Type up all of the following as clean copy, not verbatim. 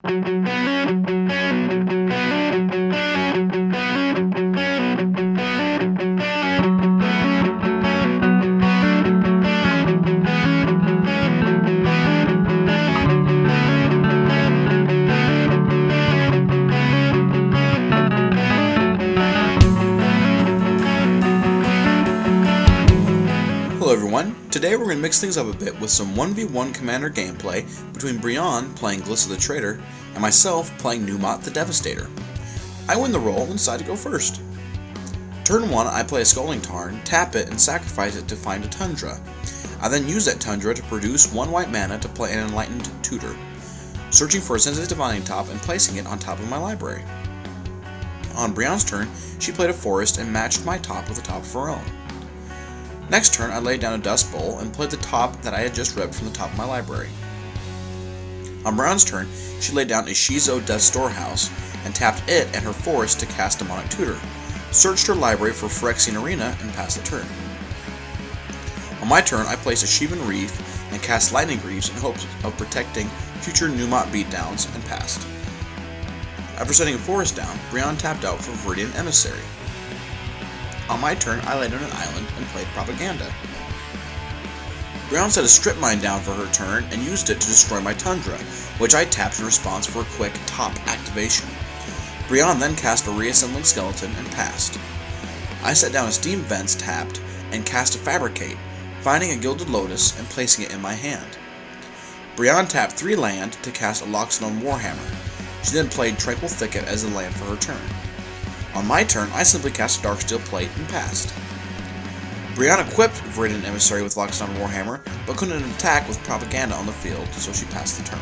Hello everyone, today we're going to mix things up a bit with some 1v1 Commander gameplay between Brian playing Glissa the Traitor and myself playing Numot the Devastator. I win the roll and decide to go first. Turn 1, I play a Scalding Tarn, tap it, and sacrifice it to find a Tundra. I then use that Tundra to produce 1 white mana to play an Enlightened Tutor, searching for a Sensitive Divining Top and placing it on top of my library. On Brian's turn, she played a Forest and matched my top with a top of her own. Next turn, I laid down a Dust Bowl and played the top that I had just ripped from the top of my library. On Brown's turn, she laid down a Shizo Death Storehouse and tapped it and her forest to cast Demonic Tutor, searched her library for Phyrexian Arena, and passed the turn. On my turn, I placed a Sheevan Reef and cast Lightning Greaves in hopes of protecting future Numot beatdowns, and passed. After setting a forest down, Brian tapped out for Viridian Emissary. On my turn, I laid down an island and played Propaganda. Brian set a Strip Mine down for her turn and used it to destroy my Tundra, which I tapped in response for a quick top activation. Brian then cast a Reassembling Skeleton and passed. I set down a Steam Vents tapped and cast a Fabricate, finding a Gilded Lotus and placing it in my hand. Brian tapped 3 land to cast a Loxodon Warhammer. She then played Tranquil Thicket as a land for her turn. On my turn, I simply cast a Darksteel Plate and passed. Brian equipped Viridian Emissary with Loxodon Warhammer, but couldn't attack with Propaganda on the field, so she passed the turn.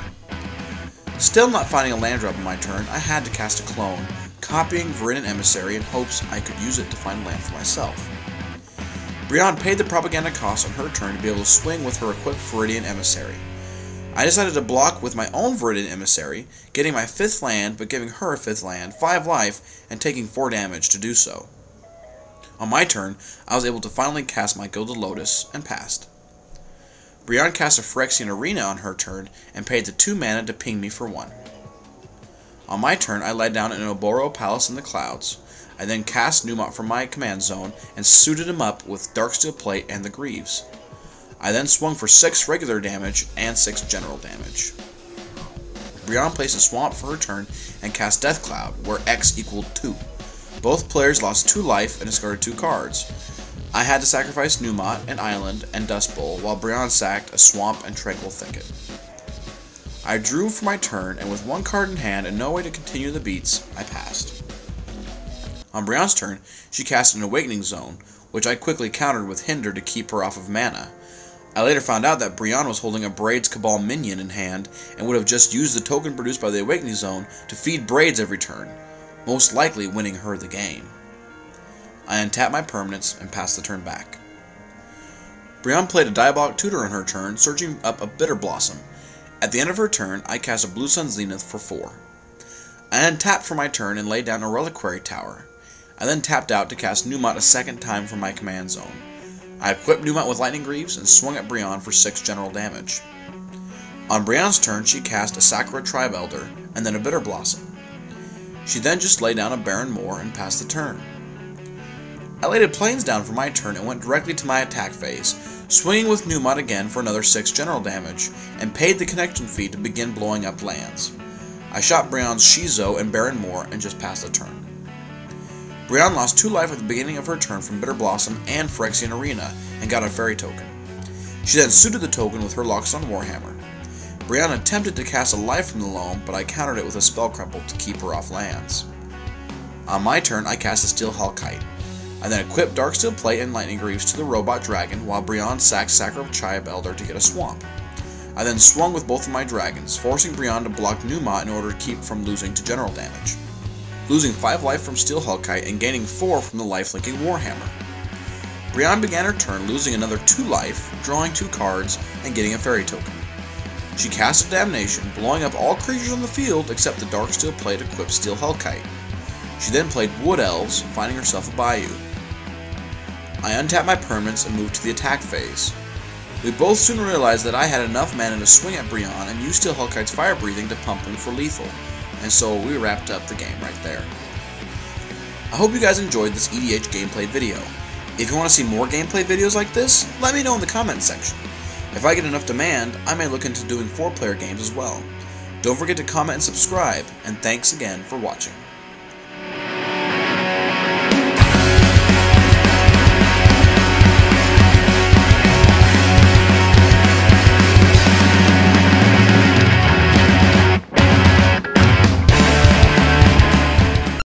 Still not finding a land drop on my turn, I had to cast a Clone, copying Viridian Emissary in hopes I could use it to find land for myself. Brian paid the Propaganda cost on her turn to be able to swing with her equipped Viridian Emissary. I decided to block with my own Viridian Emissary, getting my 5th land but giving her a 5th land, 5 life, and taking 4 damage to do so. On my turn, I was able to finally cast my Gilded Lotus and passed. Brian cast a Phyrexian Arena on her turn and paid the 2 mana to ping me for 1. On my turn, I laid down an Oboro Palace in the Clouds. I then cast Numot from my command zone and suited him up with Darksteel Plate and the Greaves. I then swung for 6 regular damage and 6 general damage. Brian placed a Swamp for her turn and cast Death Cloud, where X equaled 2. Both players lost 2 life and discarded 2 cards. I had to sacrifice Numot, an Island, and Dust Bowl, while Brian sacked a Swamp and Tranquil Thicket. I drew for my turn, and with 1 card in hand and no way to continue the beats, I passed. On Brian's turn, she cast an Awakening Zone, which I quickly countered with Hinder to keep her off of mana. I later found out that Brian was holding a Braids Cabal minion in hand and would have just used the token produced by the Awakening Zone to feed Braids every turn, most likely winning her the game. I untapped my permanents and passed the turn back. Brian played a Diabolic Tutor on her turn, searching up a Bitter Blossom. At the end of her turn, I cast a Blue Sun Zenith for 4. I untapped for my turn and laid down a Reliquary Tower. I then tapped out to cast Numot a 2nd time from my command zone. I equipped Numot with Lightning Greaves and swung at Brian for 6 general damage. On Brian's turn, she cast a Sakura Tribe Elder and then a Bitter Blossom. She then just laid down a Barren Moor and passed the turn. I laid a Plains down for my turn and went directly to my attack phase, swinging with Numot again for another 6 general damage, and paid the connection fee to begin blowing up lands. I shot Brian's Shizo and Barren Moor and just passed the turn. Brian lost 2 life at the beginning of her turn from Bitter Blossom and Phyrexian Arena, and got a Fairy token. She then suited the token with her Loxodon Warhammer. Brian attempted to cast a life from the loam, but I countered it with a Spell Crumple to keep her off lands. On my turn, I cast a Steel Hellkite. I then equipped Darksteel Plate and Lightning Greaves to the Robot Dragon, while Brian sacked Sakura Tribe Elder to get a Swamp. I then swung with both of my dragons, forcing Brian to block Numot in order to keep from losing to general damage, losing 5 life from Steel Hellkite and gaining 4 from the life-linking Warhammer. Brian began her turn losing another 2 life, drawing 2 cards, and getting a Fairy token. She cast a Damnation, blowing up all creatures on the field except the Darksteel Plate equipped Steel Hellkite. She then played Wood Elves, finding herself a Bayou. I untapped my permanents and moved to the attack phase. We both soon realized that I had enough mana to swing at Brion and use Steel Hellkite's fire breathing to pump him for lethal, and so we wrapped up the game right there. I hope you guys enjoyed this EDH gameplay video. If you want to see more gameplay videos like this, let me know in the comments section. If I get enough demand, I may look into doing 4-player games as well. Don't forget to comment and subscribe, and thanks again for watching.